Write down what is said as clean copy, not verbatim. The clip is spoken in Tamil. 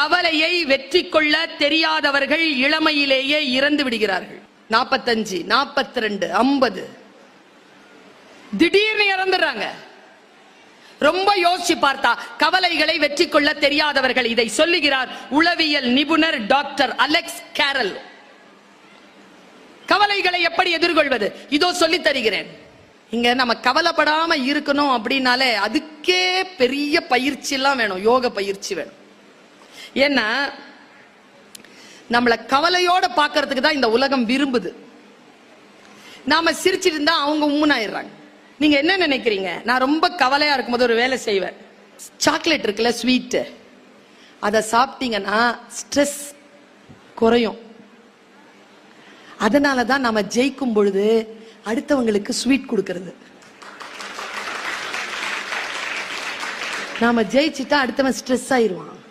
கவலையை வெற்றி கொள்ள தெரியாதவர்கள் இளமையிலேயே இறந்து விடுகிறார்கள். 45, 42, 50 திடீர்னு இறந்துடுறாங்க. ரொம்ப யோசிச்சு பார்த்தா கவலைகளை வெற்றி கொள்ள தெரியாதவர்கள். இதை சொல்லுகிறார் உளவியல் நிபுணர் டாக்டர் அலெக்ஸ் கேரல். கவலைகளை எப்படி எதிர்கொள்வது இதோ சொல்லி தருகிறேன். இங்க நம்ம கவலைப்படாம இருக்கணும் அப்படின்னாலே அதுக்கே பெரிய பயிற்சி எல்லாம் வேணும், யோக பயிற்சி வேணும். ஏன்னா நம்மள கவலையோட பாக்குறதுக்கு தான் இந்த உலகம் விரும்புது. நாம சிரிச்சிட்டு இருந்தா அவங்க உம்முனாயிடுறாங்க. நீங்க என்ன நினைக்கிறீங்க? நான் ரொம்ப கவலையா இருக்கும்போது ஒரு வேலை செய்வேன். சாக்லேட் இருக்குல்ல, ஸ்வீட், அதை சாப்பிட்டீங்கன்னா ஸ்ட்ரெஸ் குறையும். அதனாலதான் நாம ஜெயிக்கும் பொழுது அடுத்தவங்களுக்கு ஸ்வீட் கொடுக்கிறது. நாம ஜெயிச்சுட்டா அடுத்தவன் ஸ்ட்ரெஸ் ஆயிருவான்.